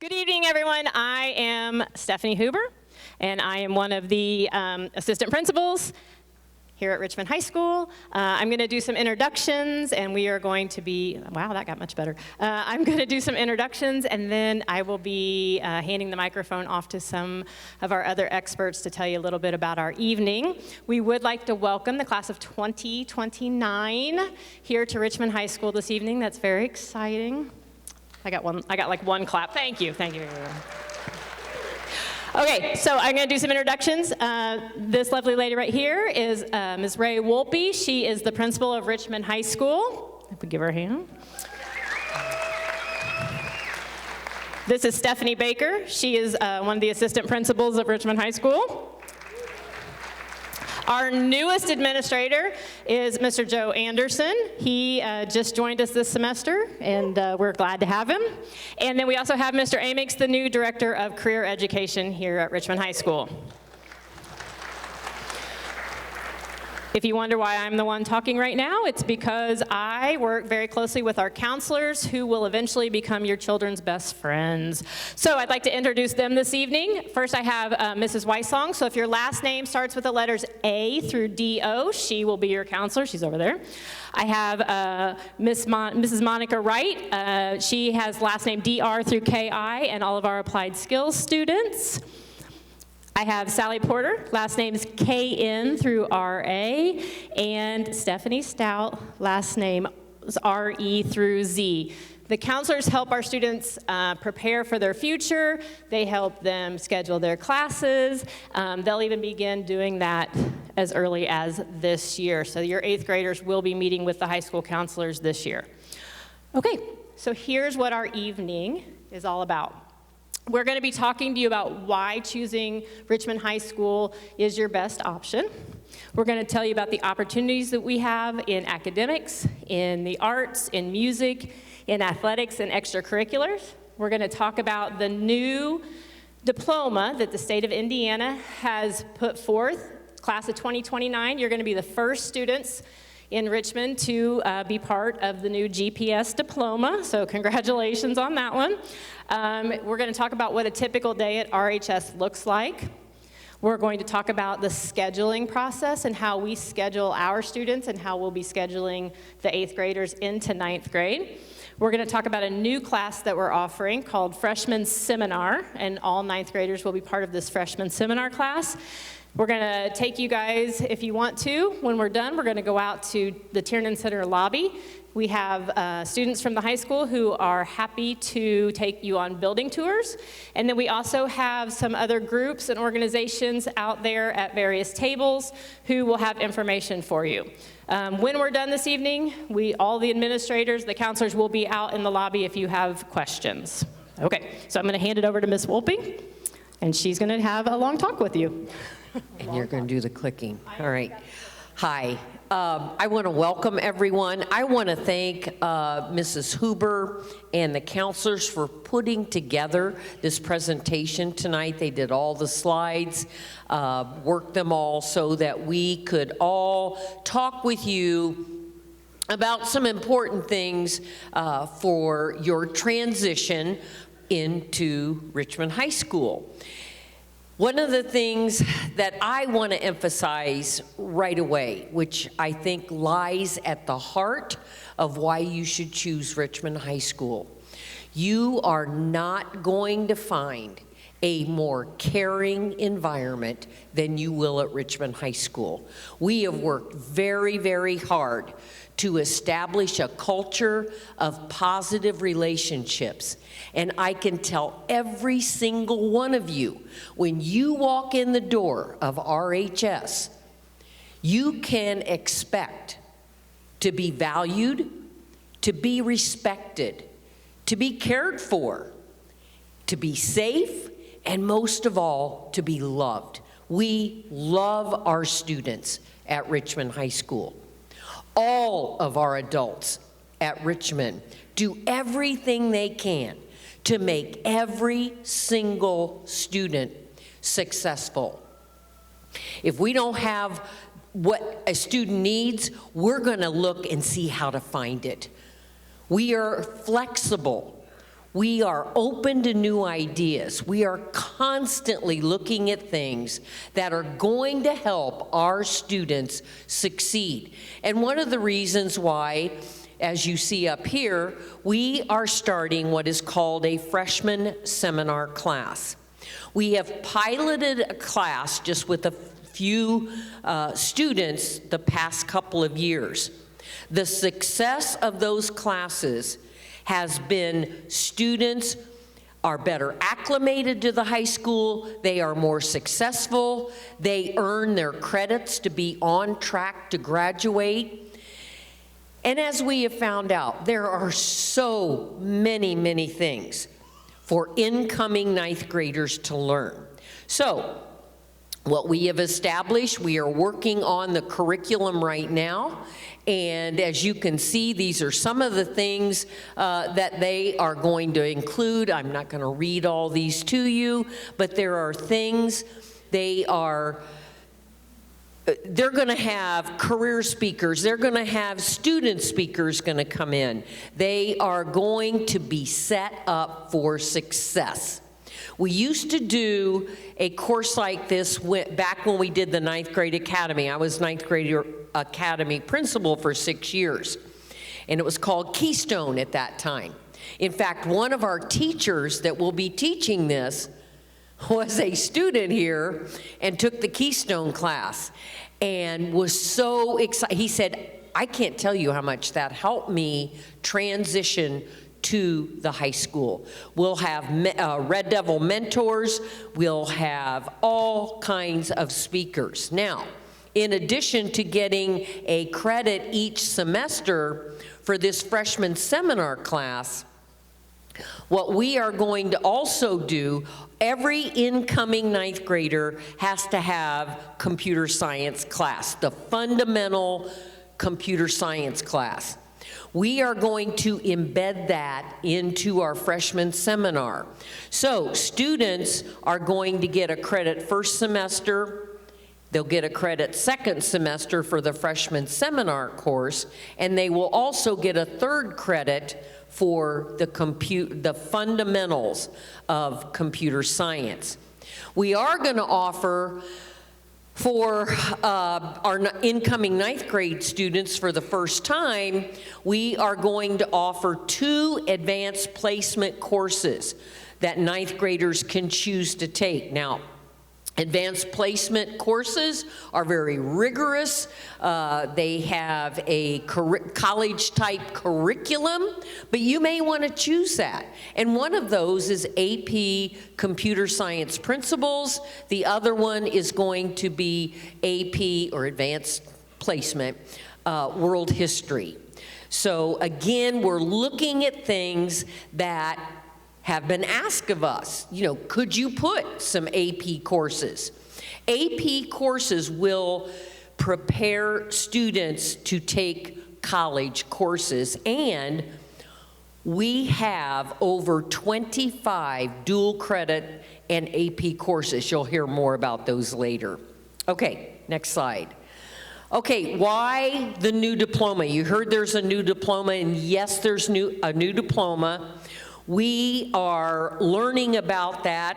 Good evening, everyone. I am Stephanie Huber, and I am one of the assistant principals here at Richmond High School. I'm going to do some introductions, and we are going to be, wow, that got much better. I'm going to do some introductions, and then I will be handing the microphone off to some of our other experts to tell you a little bit about our evening. We would like to welcome the class of 2029 here to Richmond High School this evening. That's very exciting. I got like one clap. Thank you. Okay, so I'm going to do some introductions. This lovely lady right here is Ms. Ray Wolpe. She is the principal of Richmond High School. If we give her a hand. This is Stephanie Baker. She is one of the assistant principals of Richmond High School. Our newest administrator is Mr. Joe Anderson. He just joined us this semester, and we're glad to have him. And then we also have Mr. Amix, the new director of career education here at Richmond High School. If you wonder why I'm the one talking right now, it's because I work very closely with our counselors who will eventually become your children's best friends. So I'd like to introduce them this evening. First, I have Mrs. Weissong. So if your last name starts with the letters A through D-O, she will be your counselor. She's over there. I have Mrs. Monica Wright. She has last name D-R through K-I, and all of our applied skills students. I have Sally Porter, last name is K-N through R-A, and Stephanie Stout, last name is R-E through Z. The counselors help our students prepare for their future. They help them schedule their classes. They'll even begin doing that as early as this year. So your 8th graders will be meeting with the high school counselors this year. Okay, so here's what our evening is all about. We're going to be talking to you about why choosing Richmond High School is your best option. We're going to tell you about the opportunities that we have in academics, in the arts, in music, in athletics, and extracurriculars. We're going to talk about the new diploma that the state of Indiana has put forth. Class of 2029, you're going to be the first students in Richmond to be part of the new GPS diploma, so congratulations on that one. We're going to talk about what a typical day at RHS looks like. We're going to talk about the scheduling process and how we schedule our students and how we'll be scheduling the 8th graders into 9th grade. We're going to talk about a new class that we're offering called Freshman Seminar, and all 9th graders will be part of this Freshman Seminar class. We're going to take you guys, if you want to, when we're done, we're going to go out to the Tiernan Center lobby. We have students from the high school who are happy to take you on building tours. And then we also have some other groups and organizations out there at various tables who will have information for you. When we're done this evening, all the administrators, the counselors will be out in the lobby if you have questions. Okay, so I'm going to hand it over to Ms. Wolpe, and she's going to have a long talk with you. And you're going to do the clicking. All right. Hi. I want to welcome everyone. I want to thank Mrs. Huber and the counselors for putting together this presentation tonight. They did all the slides, worked them all so that we could all talk with you about some important things for your transition into Richmond High School. One of the things that I want to emphasize right away, which I think lies at the heart of why you should choose Richmond High School, you are not going to find a more caring environment than you will at Richmond High School. We have worked very, very hard to establish a culture of positive relationships. And I can tell every single one of you, when you walk in the door of RHS, you can expect to be valued, to be respected, to be cared for, to be safe, and most of all, to be loved. We love our students at Richmond High School. All of our adults at Richmond do everything they can to make every single student successful. If we don't have what a student needs, we're going to look and see how to find it. We are flexible. We are open to new ideas. We are constantly looking at things that are going to help our students succeed. And one of the reasons why, as you see up here, we are starting what is called a freshman seminar class. We have piloted a class just with a few students the past couple of years. The success of those classes has been students are better acclimated to the high school, they are more successful, they earn their credits to be on track to graduate. And as we have found out, there are so many things for incoming ninth graders to learn. So, what we have established, we are working on the curriculum right now, and as you can see, these are some of the things that they are going to include. I'm not going to read all these to you, but there are things they're going to have career speakers, they're going to have student speakers going to come in. They are going to be set up for success. We used to do a course like this back when we did the ninth grade academy. I was ninth grade academy principal for 6 years, and it was called Keystone at that time. In fact, one of our teachers that will be teaching this was a student here and took the Keystone class and was so excited. He said, I can't tell you how much that helped me transition to the high school. We'll have Red Devil mentors, we'll have all kinds of speakers. Now, in addition to getting a credit each semester for this freshman seminar class, what we are going to also do, every incoming ninth grader has to have computer science class, the fundamental computer science class. We are going to embed that into our freshman seminar. So students are going to get a credit first semester, they'll get a credit second semester for the freshman seminar course, and they will also get a third credit for the fundamentals of computer science. We are going to offer for our incoming ninth grade students for the first time, we are going to offer 2 advanced placement courses that ninth graders can choose to take. Now, advanced placement courses are very rigorous. They have a college-type curriculum, but you may want to choose that. And one of those is AP Computer Science Principles. The other one is going to be AP, or Advanced Placement, World History. So again, we're looking at things that have been asked of us. You know, could you put some AP courses? AP courses will prepare students to take college courses, and we have over 25 dual credit and AP courses. You'll hear more about those later. Okay, next slide. Okay, why the new diploma? You heard there's a new diploma, and yes, there's a new diploma. We are learning about that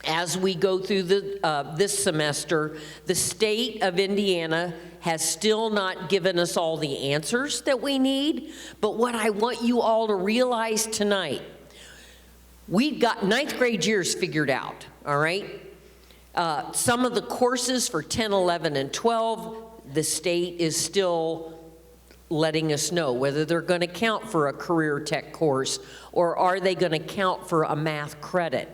as we go through this semester. The state of Indiana has still not given us all the answers that we need, but what I want you all to realize tonight, we've got ninth grade years figured out, all right? Some of the courses for 10, 11, and 12, the state is still letting us know whether they're going to count for a career tech course or are they going to count for a math credit.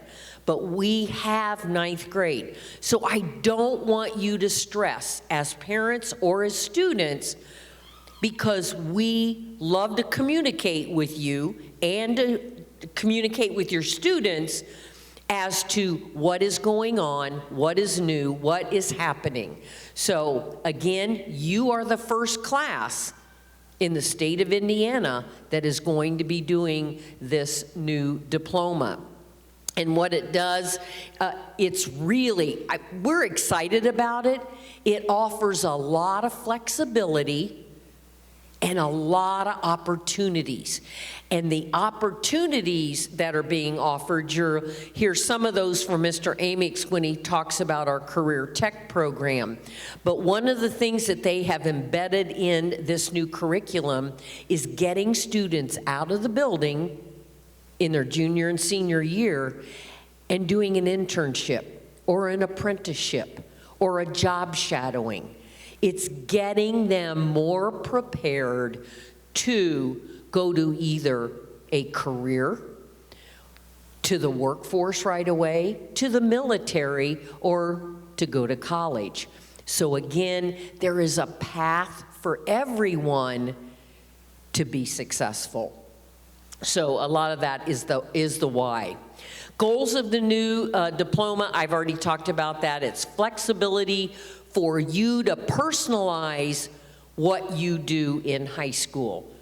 But we have ninth grade. So I don't want you to stress as parents or as students, because we love to communicate with you and to communicate with your students as to what is going on, what is new, what is happening. So again, you are the first class in the state of Indiana that is going to be doing this new diploma. And what it does, it's really, we're excited about it. It offers a lot of flexibility, and a lot of opportunities. And the opportunities that are being offered, you'll hear some of those from Mr. Amix when he talks about our career tech program. But one of the things that they have embedded in this new curriculum is getting students out of the building in their junior and senior year and doing an internship or an apprenticeship or a job shadowing. It's getting them more prepared to go to either a career, to the workforce right away, to the military, or to go to college. So again, there is a path for everyone to be successful. So a lot of that is the why. Goals of the new diploma, I've already talked about that. It's flexibility for you to personalize what you do in high school.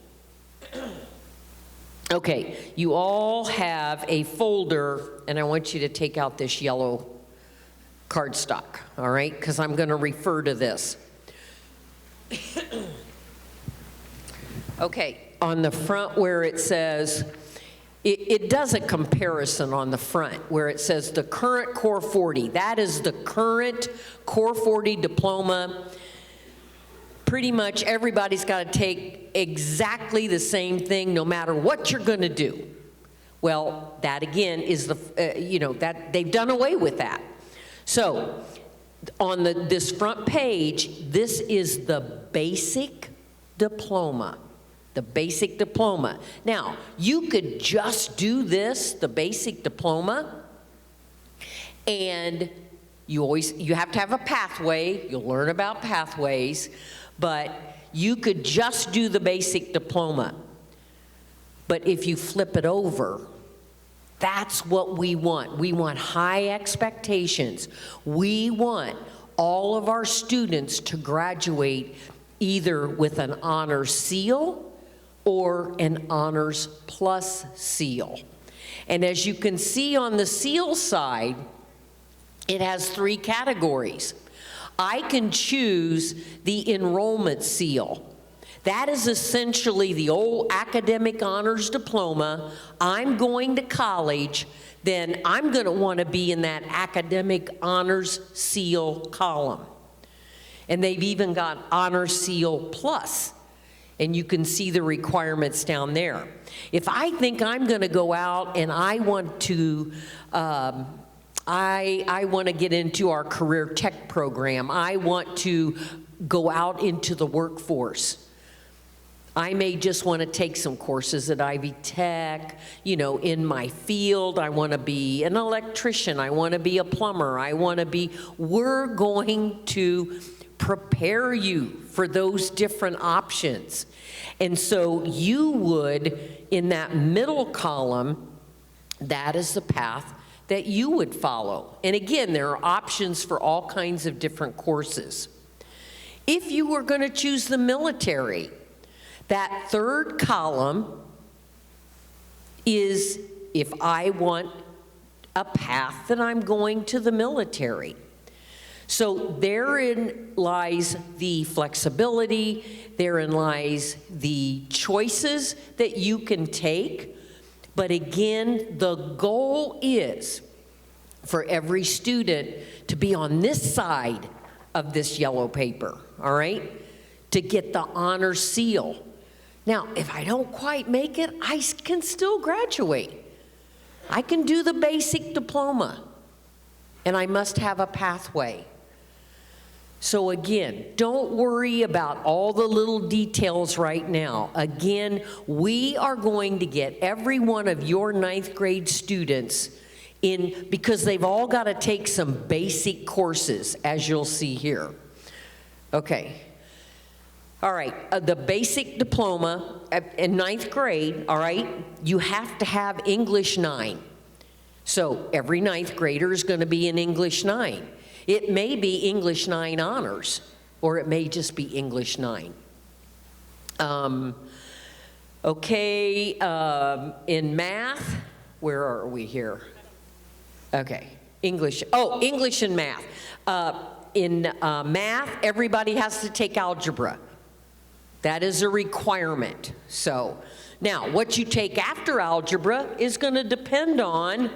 Okay, you all have a folder, and I want you to take out this yellow cardstock, all right? Because I'm going to refer to this. Okay, on the front where it says, it does a comparison on the front where it says the current Core 40. That is the current Core 40 diploma. Pretty much everybody's got to take exactly the same thing no matter what you're going to do. Well, that again is that they've done away with that. So on this front page, this is the basic diploma. The basic diploma. Now, you could just do this, the basic diploma, and you have to have a pathway. You'll learn about pathways, but you could just do the basic diploma. But if you flip it over, that's what we want. We want high expectations. We want all of our students to graduate either with an honors seal or an honors plus seal. And as you can see on the seal side, it has 3 categories. I can choose the enrollment seal. That is essentially the old academic honors diploma. I'm going to college, then I'm going to want to be in that academic honors seal column. And they've even got honors seal plus. And you can see the requirements down there. If I think I'm going to go out and I want to, I want to get into our career tech program. I want to go out into the workforce. I may just want to take some courses at Ivy Tech, in my field. I want to be an electrician. I want to be a plumber. We're going to prepare you for those different options. And so you would, in that middle column, that is the path that you would follow. And again, there are options for all kinds of different courses. If you were going to choose the military, that third column is if I want a path that I'm going to the military. So therein lies the flexibility, therein lies the choices that you can take. But again, the goal is for every student to be on this side of this yellow paper, all right? To get the honor seal. Now, if I don't quite make it, I can still graduate. I can do the basic diploma, and I must have a pathway. So again, don't worry about all the little details right now. Again, we are going to get every one of your 9th grade students in, because they've all got to take some basic courses, as you'll see here. Okay. All right, the basic diploma in 9th grade, all right, you have to have English 9. So every 9th grader is going to be in English 9. It may be English 9 honors, or it may just be English 9. In math, where are we here? Okay, English and math. In math, everybody has to take algebra. That is a requirement. So, now, what you take after algebra is going to depend on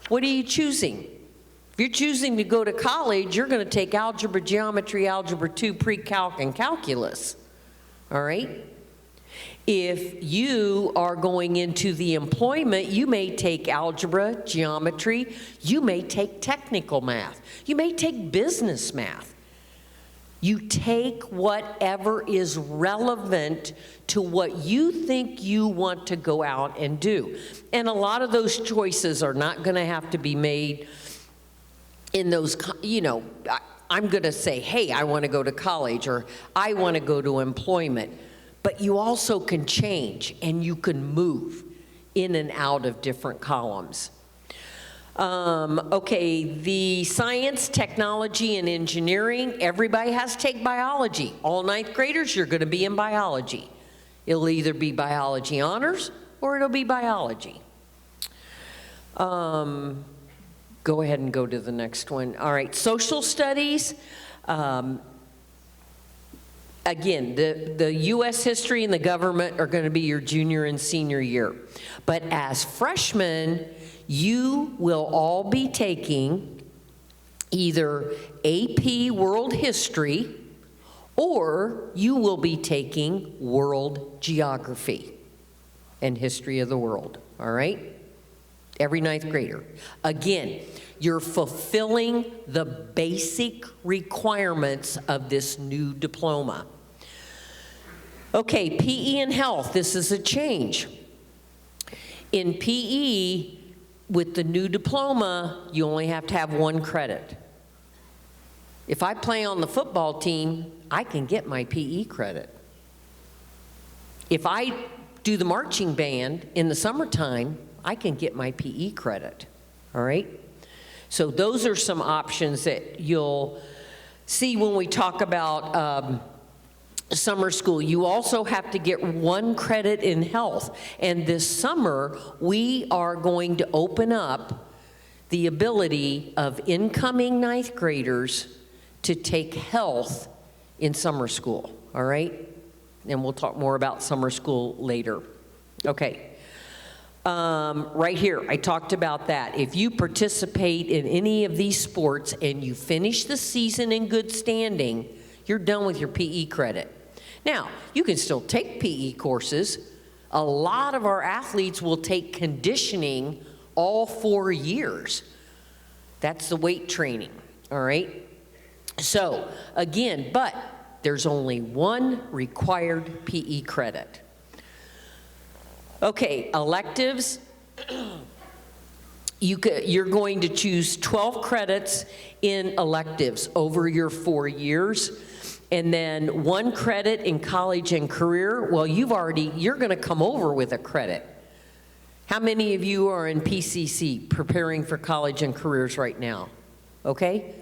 what are you choosing. If you're choosing to go to college, you're going to take algebra, geometry, algebra 2, pre-calc, and calculus. All right? If you are going into the employment, you may take algebra, geometry, you may take technical math, you may take business math. You take whatever is relevant to what you think you want to go out and do. And a lot of those choices are not going to have to be made in those, you know, I'm going to say, hey, I want to go to college, or I want to go to employment. But you also can change, and you can move in and out of different columns. Okay, the science, technology, and engineering, everybody has to take biology. All ninth graders, you're going to be in biology. It'll either be biology honors or it'll be biology. Go ahead and go to the next one. All right, social studies. Again, the U.S. history and the government are going to be your junior and senior year. But as freshmen, you will all be taking either AP World History or you will be taking World Geography and History of the World, all right? Every ninth grader. Again, you're fulfilling the basic requirements of this new diploma. Okay, PE and health, this is a change. In PE, with the new diploma, you only have to have 1 credit. If I play on the football team, I can get my PE credit. If I do the marching band in the summertime, I can get my PE credit, all right? So those are some options that you'll see when we talk about summer school. You also have to get 1 credit in health. And this summer, we are going to open up the ability of incoming ninth graders to take health in summer school, all right? And we'll talk more about summer school later. Okay. Right here, I talked about that. If you participate in any of these sports and you finish the season in good standing, you're done with your PE credit. Now, you can still take PE courses. A lot of our athletes will take conditioning all 4 years. That's the weight training, all right? So, again, but there's only 1 required PE credit. Okay, electives. You're going to choose 12 credits in electives over your 4 years. And then 1 credit in college and career. Well, you're going to come over with a credit. How many of you are in PCC, preparing for college and careers right now? Okay?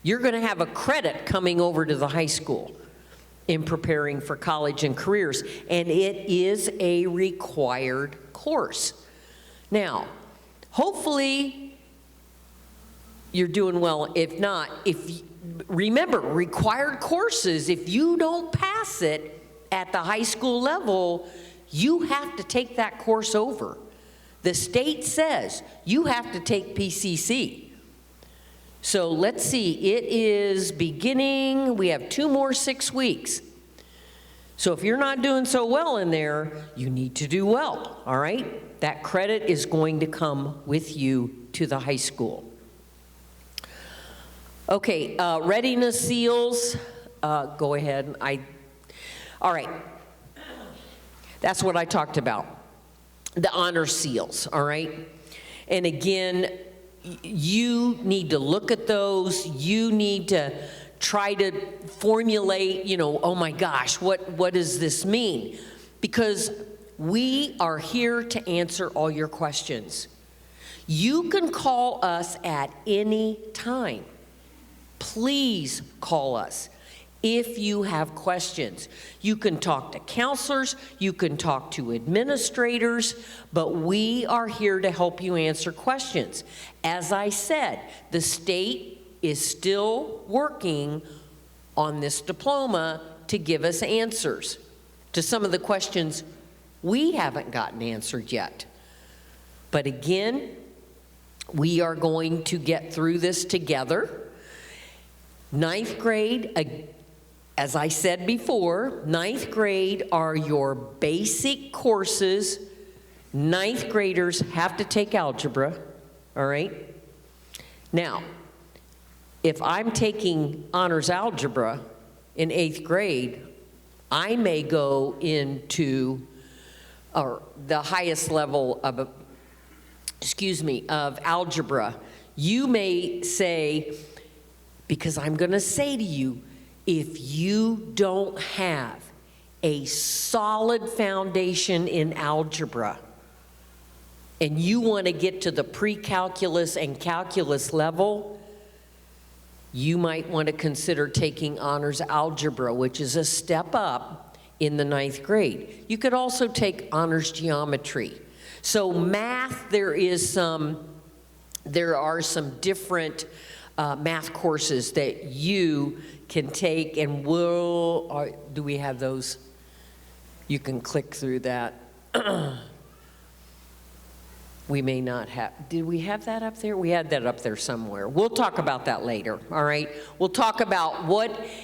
You're going to have a credit coming over to the high school in preparing for college and careers, and it is a required course. Now, hopefully you're doing well. If not, remember, required courses, if you don't pass it at the high school level, you have to take that course over. The state says you have to take PCC. So let's see, it is beginning, we have 2 more 6 weeks. So if you're not doing so well in there, you need to do well, all right? That credit is going to come with you to the high school. Okay, readiness seals, go ahead. All right, that's what I talked about, the honor seals, all right? And again, you need to look at those. You need to try to formulate, oh my gosh, what does this mean? Because we are here to answer all your questions. You can call us at any time. Please call us if you have questions. You can talk to counselors, you can talk to administrators, but we are here to help you answer questions. As I said, the state is still working on this diploma to give us answers to some of the questions we haven't gotten answered yet. But again, we are going to get through this together. Ninth grade, as I said before, ninth grade are your basic courses. Ninth graders have to take algebra, all right? Now, if I'm taking honors algebra in 8th grade, I may go into the highest level of, of algebra. You may say, because I'm going to say to you, if you don't have a solid foundation in algebra and you want to get to the pre-calculus and calculus level, you might want to consider taking honors algebra, which is a step up in the 9th grade. You could also take honors geometry. So math, there are some different math courses that you can take, and do we have those? You can click through that. We may not have, did we have that up there? We had that up there somewhere. We'll talk about that later, all right? We'll talk about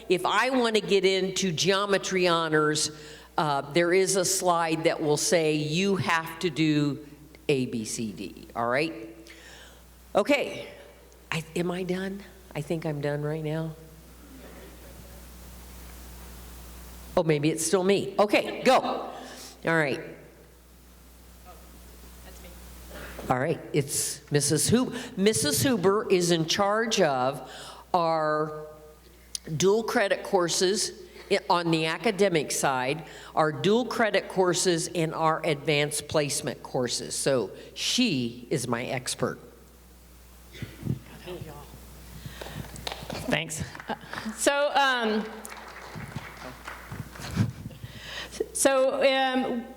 if I want to get into geometry honors, there is a slide that will say you have to do A, B, C, D, all right? Okay, am I done? I think I'm done right now. Oh, maybe it's still me. Okay, go. All right. All right, it's Mrs. Huber. Mrs. Huber is in charge of our dual credit courses on the academic side, our dual credit courses, and our advanced placement courses. So she is my expert. Thanks.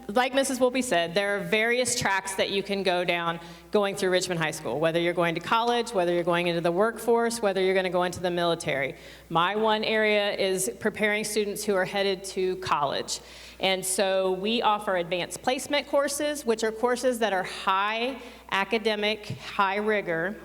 Like Mrs. Wolpe said, there are various tracks that you can go down going through Richmond High School, whether you're going to college, whether you're going into the workforce, whether you're going to go into the military. My one area is preparing students who are headed to college. And so we offer advanced placement courses, which are courses that are high academic, high rigor.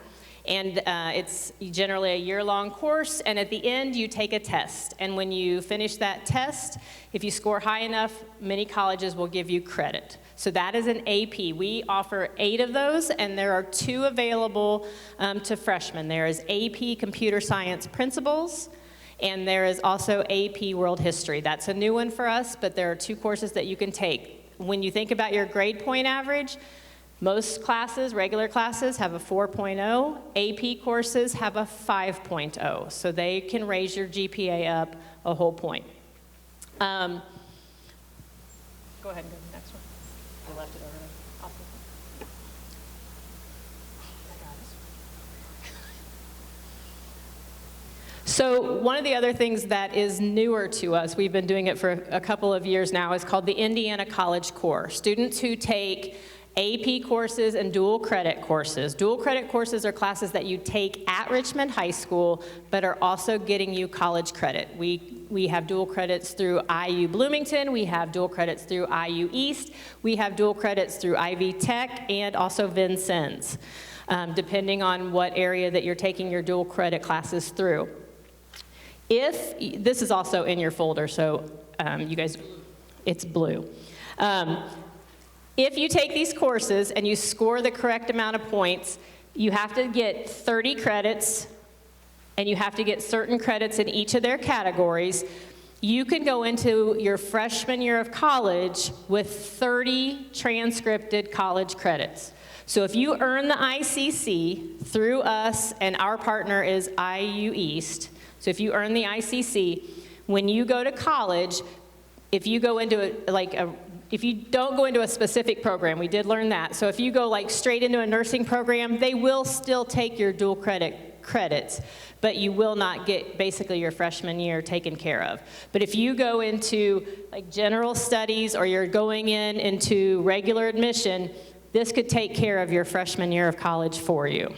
And it's generally a year-long course, and at the end you take a test. And when you finish that test, if you score high enough, many colleges will give you credit. So that is an AP. We offer 8 of those, and there are 2 available to freshmen. There is AP Computer Science Principles, and there is also AP World History. That's a new one for us, but there are 2 courses that you can take. When you think about your grade point average, most classes, regular classes, have a 4.0. AP courses have a 5.0. So they can raise your GPA up a whole point. Go ahead and go to the next one. I left it already. Awesome. So one of the other things that is newer to us, we've been doing it for a couple of years now, is called the Indiana College Core. Students who take AP courses and dual credit courses. Dual credit courses are classes that you take at Richmond High School, but are also getting you college credit. We have dual credits through IU Bloomington, we have dual credits through IU East, we have dual credits through Ivy Tech, and also Vincennes, depending on what area that you're taking your dual credit classes through. This is also in your folder, so you guys, it's blue. If you take these courses and you score the correct amount of points, you have to get 30 credits, and you have to get certain credits in each of their categories. You can go into your freshman year of college with 30 transcripted college credits. So if you earn the ICC through us, and our partner is IU East, so if you earn the ICC, when you go to college, if you go into if you don't go into a specific program, we did learn that. So if you go straight into a nursing program, they will still take your dual credits, but you will not get basically your freshman year taken care of. But if you go into general studies, or you're going into regular admission, this could take care of your freshman year of college for you.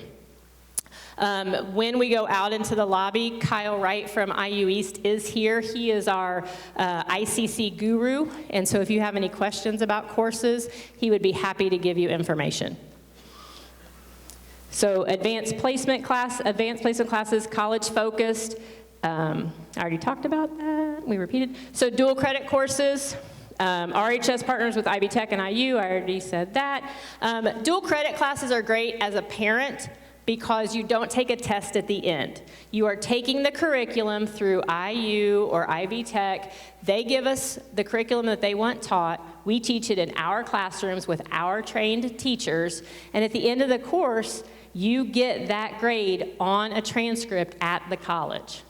When we go out into the lobby, Kyle Wright from IU East is here. He is our ICC guru, and so if you have any questions about courses, he would be happy to give you information. So advanced placement classes, college focused. I already talked about that, we repeated. So dual credit courses. RHS partners with Ivy Tech and IU, I already said that. Dual credit classes are great as a parent because you don't take a test at the end. You are taking the curriculum through IU or Ivy Tech. They give us the curriculum that they want taught. We teach it in our classrooms with our trained teachers, and at the end of the course, you get that grade on a transcript at the college.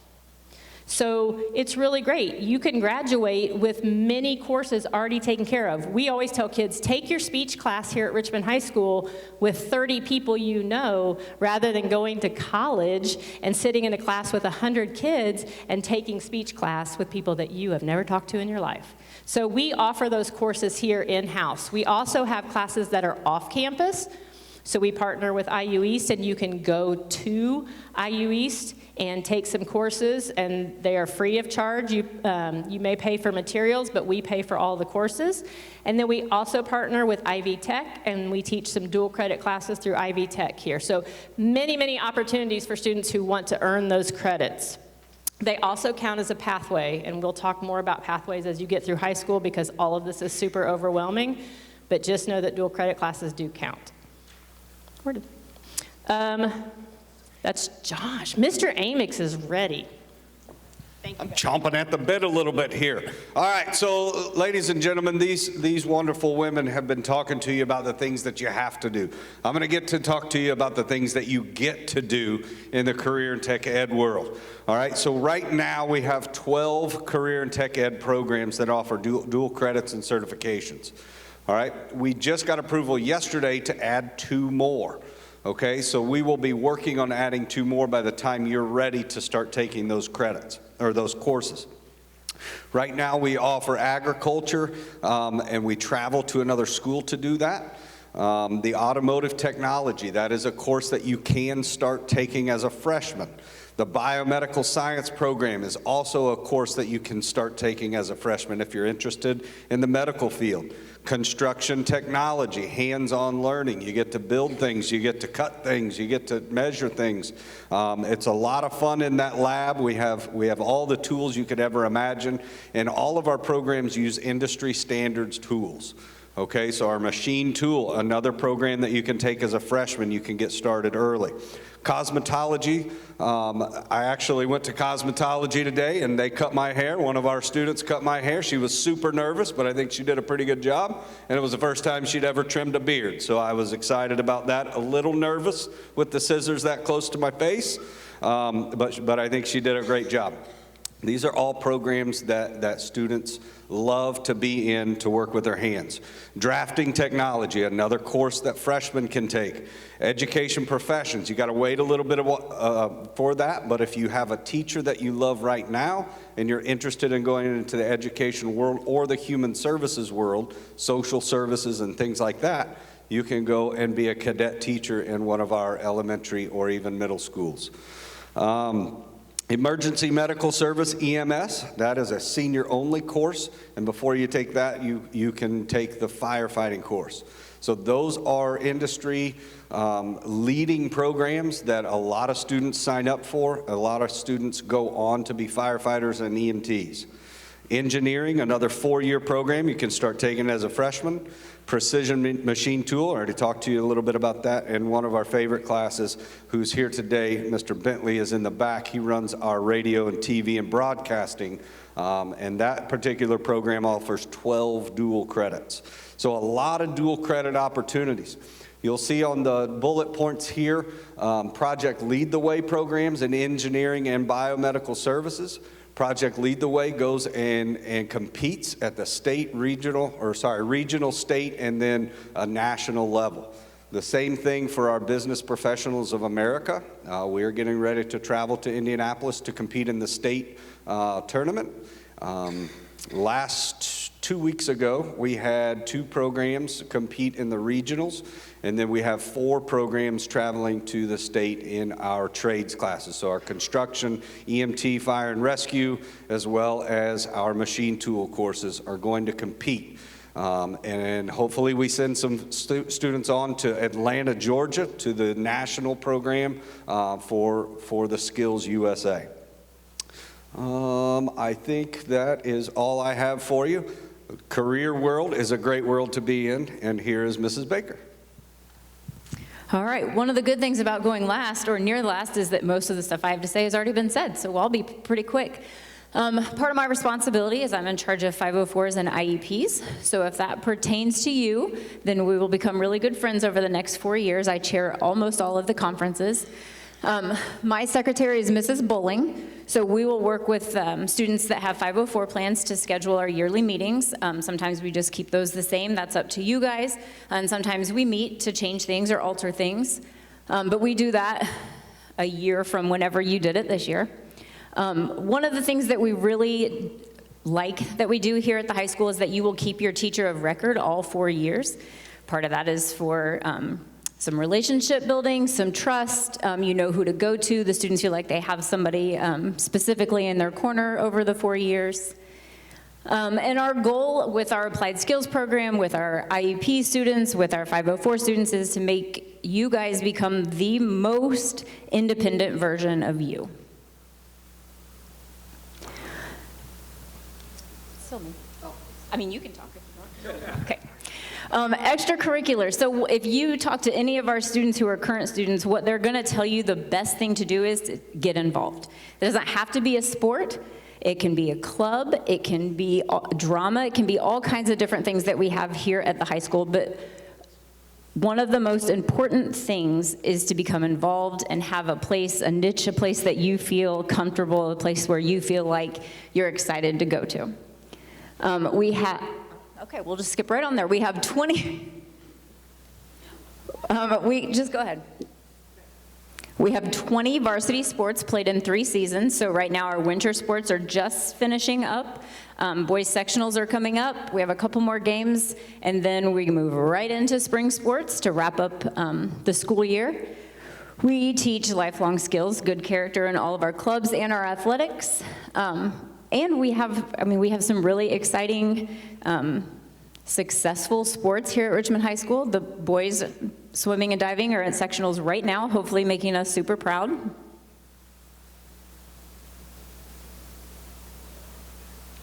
So it's really great. You can graduate with many courses already taken care of. We always tell kids, take your speech class here at Richmond High School with 30 people you know, rather than going to college and sitting in a class with 100 kids and taking speech class with people that you have never talked to in your life. So we offer those courses here in-house. We also have classes that are off campus. So we partner with IU East, and you can go to IU East and take some courses, and they are free of charge. You may pay for materials, but we pay for all the courses. And then we also partner with Ivy Tech, and we teach some dual credit classes through Ivy Tech here. So many, many opportunities for students who want to earn those credits. They also count as a pathway, and we'll talk more about pathways as you get through high school because all of this is super overwhelming, but just know that dual credit classes do count. That's Josh. Mr. Amix is ready. Thank you. I'm chomping at the bit a little bit here. All right, so ladies and gentlemen, these wonderful women have been talking to you about the things that you have to do. I'm going to get to talk to you about the things that you get to do in the career and tech ed world. All right, so right now we have 12 career and tech ed programs that offer dual credits and certifications. All right, we just got approval yesterday to add 2 more. Okay, so we will be working on adding 2 more by the time you're ready to start taking those credits or those courses. Right now we offer agriculture and we travel to another school to do that. The automotive technology, that is a course that you can start taking as a freshman. The biomedical science program is also a course that you can start taking as a freshman if you're interested in the medical field. Construction technology, hands-on learning. You get to build things, you get to cut things, you get to measure things. It's a lot of fun in that lab. We have all the tools you could ever imagine, and all of our programs use industry standards tools. Okay, so our machine tool, another program that you can take as a freshman, you can get started early. Cosmetology, I actually went to cosmetology today and they cut my hair. One of our students cut my hair. She was super nervous, but I think she did a pretty good job. And it was the first time she'd ever trimmed a beard. So I was excited about that. A little nervous with the scissors that close to my face, but I think she did a great job. These are all programs that students love to be in to work with their hands. Drafting technology, another course that freshmen can take. Education professions, you got to wait a little bit for that, but if you have a teacher that you love right now and you're interested in going into the education world or the human services world, social services and things like that, you can go and be a cadet teacher in one of our elementary or even middle schools. Emergency Medical Service, EMS, that is a senior-only course, and before you take that, you can take the firefighting course. So those are industry leading programs that a lot of students sign up for. A lot of students go on to be firefighters and EMTs. Engineering, another 4-year program. You can start taking it as a freshman. Precision machine tool, I already talked to you a little bit about that. And one of our favorite classes, who's here today, Mr. Bentley is in the back. He runs our radio and TV and broadcasting. And that particular program offers 12 dual credits. So a lot of dual credit opportunities. You'll see on the bullet points here, Project Lead the Way programs in engineering and biomedical services. Project Lead the Way goes and competes at the regional, state, and then a national level. The same thing for our Business Professionals of America. We are getting ready to travel to Indianapolis to compete in the state tournament. Last 2 weeks ago, we had 2 programs compete in the regionals, and then we have 4 programs traveling to the state in our trades classes. So our construction, EMT, fire and rescue, as well as our machine tool courses are going to compete. And hopefully we send some students on to Atlanta, Georgia, to the national program for the Skills USA. I think that is all I have for you. Career world is a great world to be in, and here is Mrs. Baker. All right, one of the good things about going last or near last is that most of the stuff I have to say has already been said, so I'll be pretty quick. Part of my responsibility is I'm in charge of 504s and IEPs, so if that pertains to you, then we will become really good friends over the next 4 years. I chair almost all of the conferences. My secretary is Mrs. Bowling, so we will work with students that have 504 plans to schedule our yearly meetings. Sometimes we just keep those the same, that's up to you guys, and sometimes we meet to change things or alter things. But we do that a year from whenever you did it this year. One of the things that we really like that we do here at the high school is that you will keep your teacher of record all 4 years. Part of that is for some relationship building, some trust, you know who to go to. The students feel like they have somebody specifically in their corner over the 4 years. And our goal with our applied skills program, with our IEP students, with our 504 students is to make you guys become the most independent version of you. I mean, you can talk if you want. Okay. Extracurricular. So if you talk to any of our students who are current students, what they're going to tell you the best thing to do is to get involved. It doesn't have to be a sport. It can be a club. It can be drama. It can be all kinds of different things that we have here at the high school. But one of the most important things is to become involved and have a place, a niche, a place that you feel comfortable, a place where you feel like you're excited to go to. Okay, we'll just skip right on there. We have 20, just go ahead. We have 20 varsity sports played in 3 seasons. So right now our winter sports are just finishing up. Boys sectionals are coming up. We have a couple more games, and then we move right into spring sports to wrap up the school year. We teach lifelong skills, good character in all of our clubs and our athletics. And we have some really exciting, successful sports here at Richmond High School. The boys swimming and diving are in sectionals right now, hopefully making us super proud.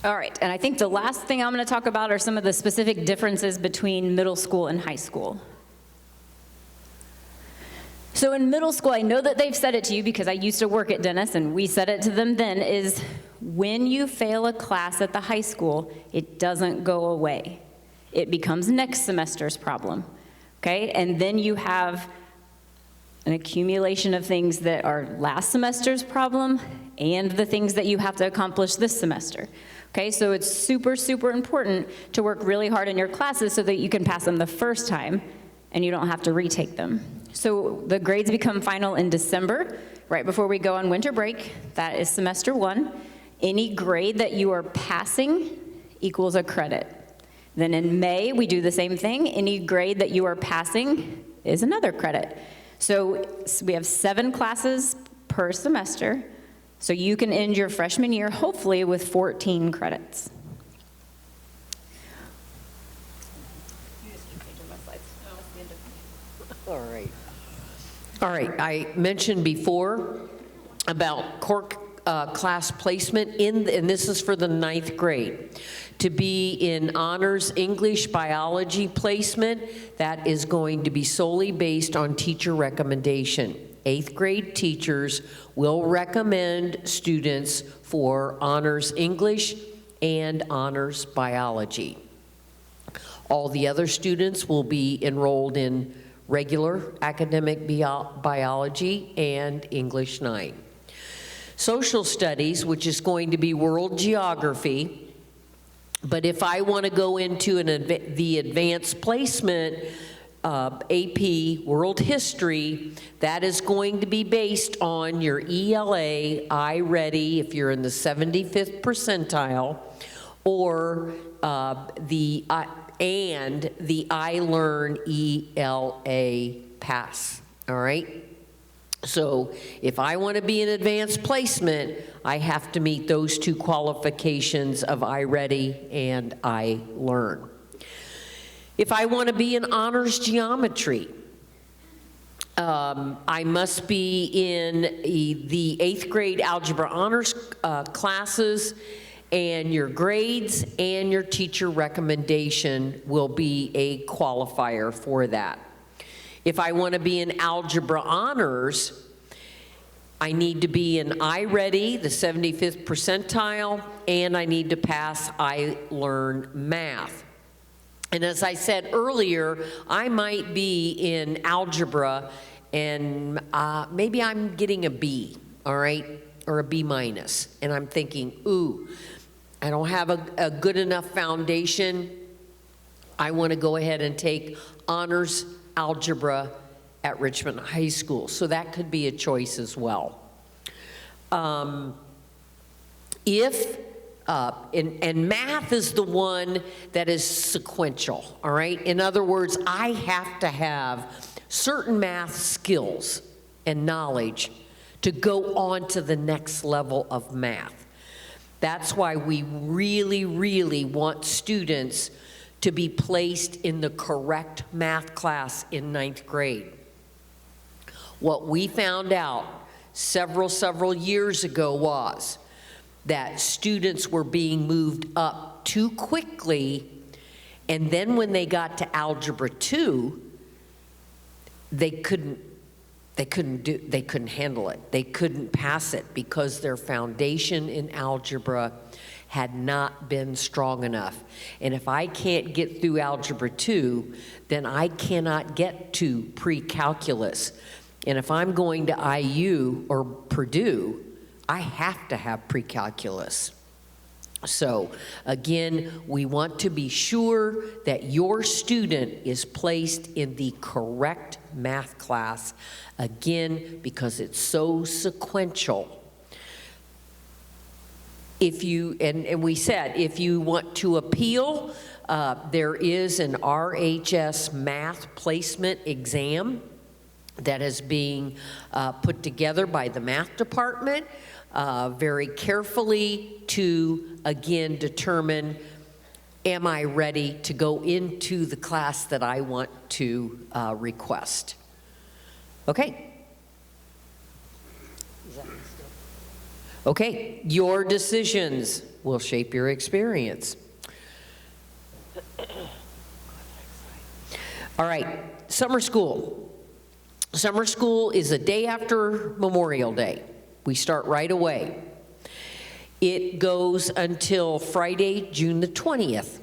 All right, and I think the last thing I'm going to talk about are some of the specific differences between middle school and high school. So in middle school, I know that they've said it to you because I used to work at Dennis and we said it to them then, is when you fail a class at the high school, it doesn't go away. It becomes next semester's problem, okay? And then you have an accumulation of things that are last semester's problem and the things that you have to accomplish this semester. Okay, so it's super, super important to work really hard in your classes so that you can pass them the first time and you don't have to retake them. So the grades become final in December, right before we go on winter break. That is semester 1. Any grade that you are passing equals a credit. Then in May, we do the same thing. Any grade that you are passing is another credit. So we have 7 classes per semester. So you can end your freshman year, hopefully, with 14 credits. All right, I mentioned before about core class placement, and this is for the 9th grade. To be in honors English biology placement, that is going to be solely based on teacher recommendation. 8th grade teachers will recommend students for honors English and honors biology. All the other students will be enrolled in regular academic biology and English 9. Social studies, which is going to be world geography, but if I want to go into the advanced placement, AP World History, that is going to be based on your ELA iReady if you're in the 75th percentile, or the iLearn ELA pass, all right? So if I want to be an advanced placement, I have to meet those two qualifications of iReady and iLearn. If I want to be in honors geometry, I must be in the 8th grade algebra honors classes, and your grades and your teacher recommendation will be a qualifier for that. If I want to be in algebra honors, I need to be in iReady, the 75th percentile, and I need to pass iLearn Math. And as I said earlier, I might be in algebra and maybe I'm getting a B, all right, or a B minus. And I'm thinking, ooh, I don't have a good enough foundation. I want to go ahead and take honors algebra at Richmond High School. So that could be a choice as well. And math is the one that is sequential, all right? In other words, I have to have certain math skills and knowledge to go on to the next level of math. That's why we really, really want students to be placed in the correct math class in 9th grade. What we found out several years ago was that students were being moved up too quickly, and then when they got to Algebra 2, they couldn't handle it. They couldn't pass it because their foundation in algebra had not been strong enough. And if I can't get through Algebra 2, then I cannot get to pre-calculus. And if I'm going to IU or Purdue, I have to have pre-calculus. So again, we want to be sure that your student is placed in the correct math class, again, because it's so sequential. If you, and we said, if you want to appeal, there is an RHS math placement exam that is being put together by the math department very carefully to, again, determine, am I ready to go into the class that I want to request? Okay. Okay, your decisions will shape your experience. All right, summer school. Summer school is a day after Memorial Day. We start right away. It goes until Friday, June the 20th.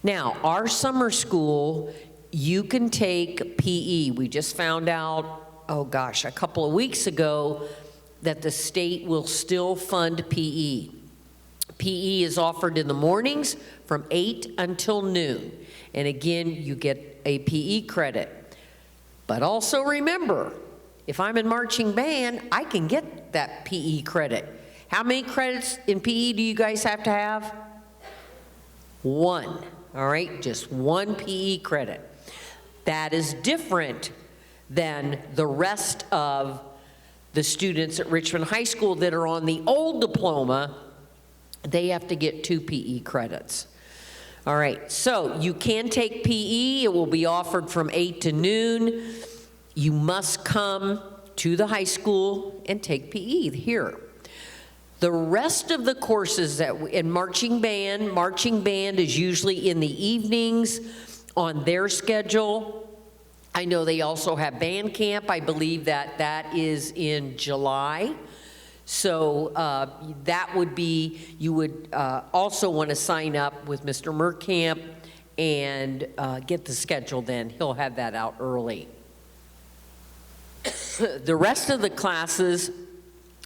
Now, our summer school, you can take PE. We just found out, oh gosh, a couple of weeks ago, that the state will still fund PE. PE is offered in the mornings from 8 until noon. And again, you get a PE credit. But also remember, if I'm in marching band, I can get that PE credit. How many credits in PE do you guys have to have? 1, all right? Just 1 PE credit. That is different than the rest of the students at Richmond High School that are on the old diploma. They have to get 2 PE credits. All right, so you can take PE. It will be offered from 8 to noon. You must come to the high school and take PE here. The rest of the courses that in marching band is usually in the evenings on their schedule. I know they also have band camp. I believe that is in July. So that would be, you would also want to sign up with Mr. Merkamp and get the schedule then. He'll have that out early. The rest of the classes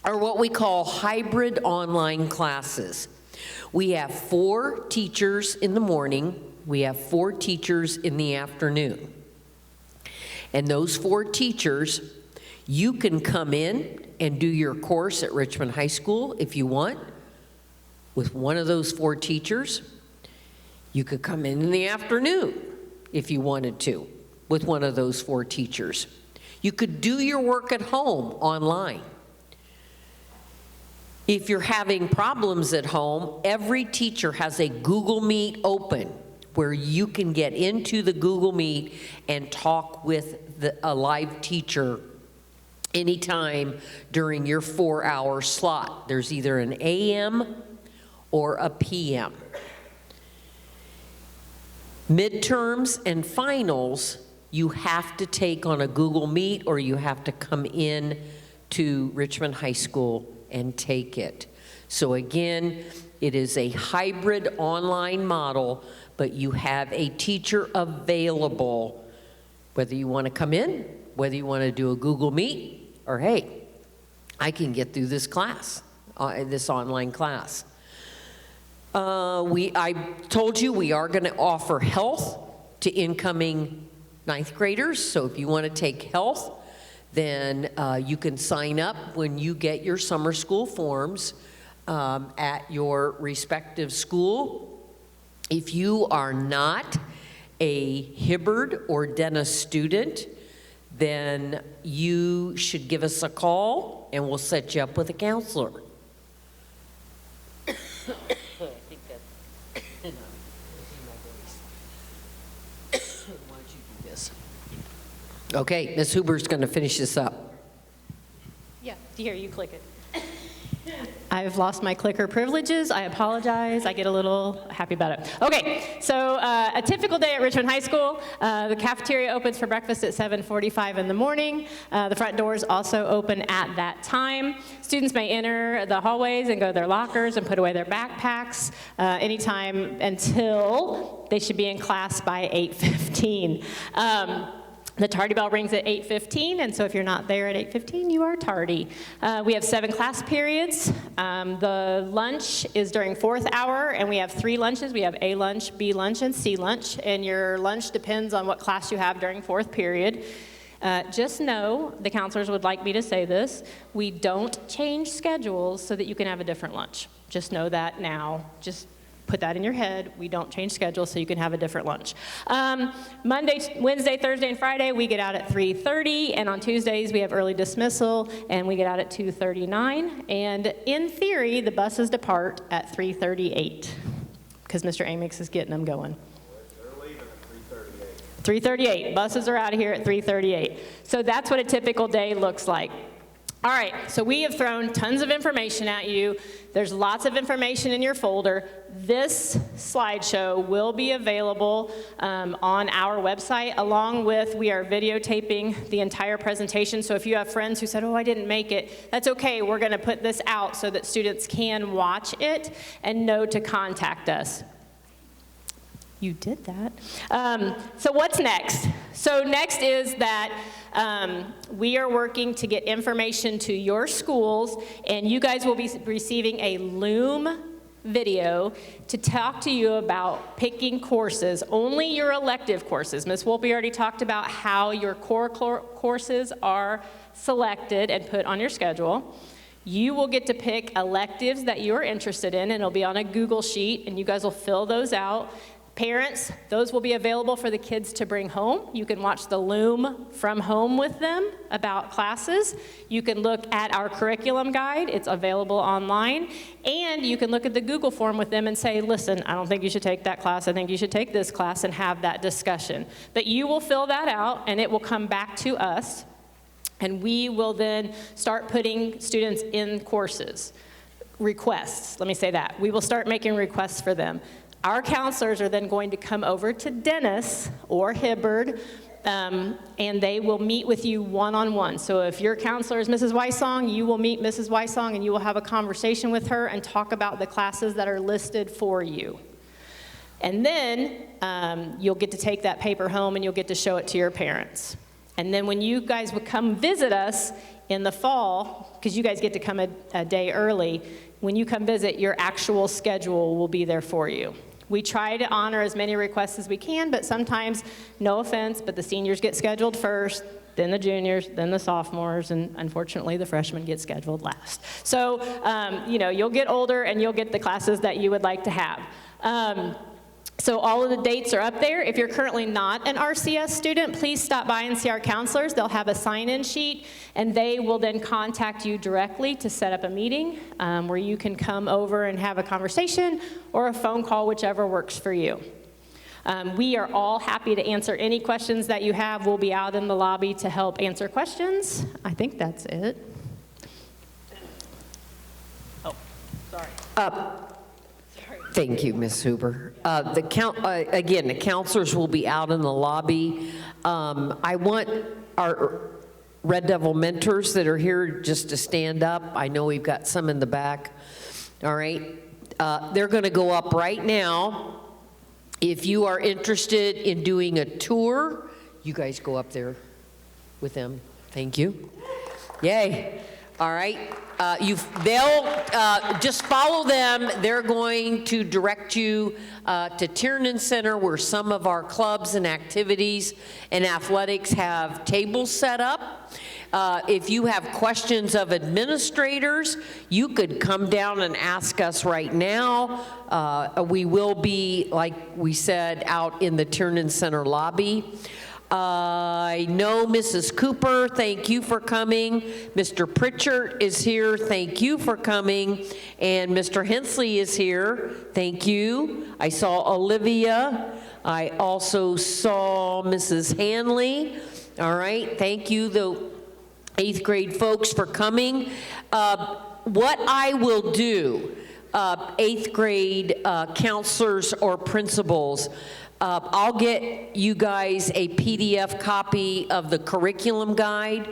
are what we call hybrid online classes. We have 4 teachers in the morning. We have 4 teachers in the afternoon. And those 4 teachers, you can come in and do your course at Richmond High School if you want with one of those 4 teachers. You could come in the afternoon if you wanted to with one of those 4 teachers. You could do your work at home online. If you're having problems at home, every teacher has a Google Meet open where you can get into the Google Meet and talk with a live teacher anytime during your 4-hour slot. There's either an AM or a PM. Midterms and finals, you have to take on a Google Meet or you have to come in to Richmond High School and take it. So again, it is a hybrid online model, but you have a teacher available, whether you want to come in, whether you want to do a Google Meet, or hey, I can get through this class, this online class. I told you we are going to offer health to incoming 9th graders, so if you want to take health, then you can sign up when you get your summer school forms at your respective school. If you are not a Hibbard or Dennis student, then you should give us a call and we'll set you up with a counselor. I think that, why don't you do this? Okay, Ms. Huber's going to finish this up. Yeah, here, you click it. I've lost my clicker privileges. I apologize. I get a little happy about it. Okay, so a typical day at Richmond High School, the cafeteria opens for breakfast at 7:45 in the morning. The front doors also open at that time. Students may enter the hallways and go to their lockers and put away their backpacks anytime until they should be in class by 8:15. The tardy bell rings at 8:15, and so if you're not there at 8:15, you are tardy. We have 7 class periods. The lunch is during 4th hour, and we have 3 lunches. We have A lunch, B lunch, and C lunch, and your lunch depends on what class you have during 4th period. Just know, the counselors would like me to say this, we don't change schedules so that you can have a different lunch. Just know that now. Just put that in your head. We don't change schedules so you can have a different lunch. Monday, Wednesday, Thursday, and Friday, we get out at 3:30, and on Tuesdays, we have early dismissal, and we get out at 2:39. And in theory, the buses depart at 3:38, because Mr. Amix is getting them going. They're leaving at 3:38. 3:38, buses are out of here at 3:38. So that's what a typical day looks like. All right, so we have thrown tons of information at you. There's lots of information in your folder. This slideshow will be available on our website, along with, we are videotaping the entire presentation. So if you have friends who said, oh, I didn't make it, that's okay. We're going to put this out so that students can watch it and know to contact us. You did that. So what's next? So next is that we are working to get information to your schools, and you guys will be receiving a Loom video to talk to you about picking courses, only your elective courses. Ms. Wolpe already talked about how your core courses are selected and put on your schedule. You will get to pick electives that you are interested in, and it'll be on a Google sheet, and you guys will fill those out. Parents, those will be available for the kids to bring home. You can watch the Loom from home with them about classes. You can look at our curriculum guide. It's available online. And you can look at the Google form with them and say, listen, I don't think you should take that class. I think you should take this class, and have that discussion. But you will fill that out, and it will come back to us. And we will then start putting students in courses. Requests, let me say that. We will start making requests for them. Our counselors are then going to come over to Dennis or Hibbard, and they will meet with you one-on-one. So if your counselor is Mrs. Weissong, you will meet Mrs. Weissong, and you will have a conversation with her and talk about the classes that are listed for you. And then you'll get to take that paper home, and you'll get to show it to your parents. And then when you guys would come visit us in the fall, because you guys get to come a day early, when you come visit, your actual schedule will be there for you. We try to honor as many requests as we can, but sometimes, no offense, but the seniors get scheduled first, then the juniors, then the sophomores, and unfortunately the freshmen get scheduled last. So, you'll get older and you'll get the classes that you would like to have. So all of the dates are up there. If you're currently not an RCS student, please stop by and see our counselors. They'll have a sign-in sheet, and they will then contact you directly to set up a meeting where you can come over and have a conversation or a phone call, whichever works for you. We are all happy to answer any questions that you have. We'll be out in the lobby to help answer questions. I think that's it. Oh, sorry. Thank you, Ms. Huber. Again, the counselors will be out in the lobby. I want our Red Devil mentors that are here just to stand up. I know we've got some in the back. All right. They're going to go up right now. If you are interested in doing a tour, you guys go up there with them. Thank you. Yay. All right. They'll just follow them. They're going to direct you to Tiernan Center, where some of our clubs and activities and athletics have tables set up. If you have questions of administrators, you could come down and ask us right now. We will be, like we said, out in the Tiernan Center lobby. I know Mrs. Cooper, thank you for coming. Mr. Pritchard is here, thank you for coming. And Mr. Hensley is here, thank you. I saw Olivia. I also saw Mrs. Hanley. All right, thank you, the 8th grade folks, for coming. What I will do, 8th grade counselors or principals, I'll get you guys a PDF copy of the curriculum guide,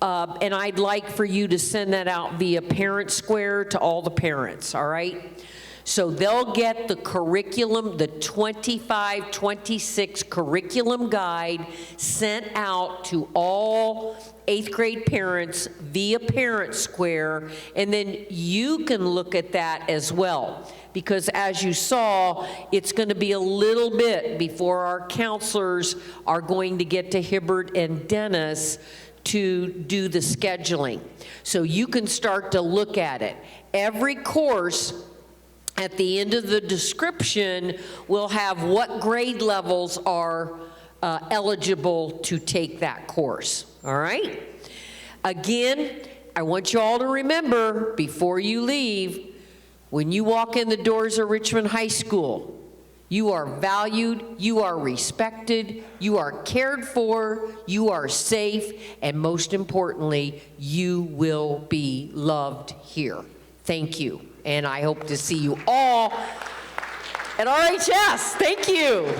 and I'd like for you to send that out via Parent Square to all the parents, all right? So they'll get the curriculum, the 25-26 curriculum guide sent out to all 8th grade parents via Parent Square, and then you can look at that as well. Because as you saw, it's going to be a little bit before our counselors are going to get to Hibbert and Dennis to do the scheduling. So you can start to look at it. Every course at the end of the description will have what grade levels are eligible to take that course, all right? Again, I want you all to remember before you leave, when you walk in the doors of Richmond High School, you are valued, you are respected, you are cared for, you are safe, and most importantly, you will be loved here. Thank you, and I hope to see you all at RHS. Thank you.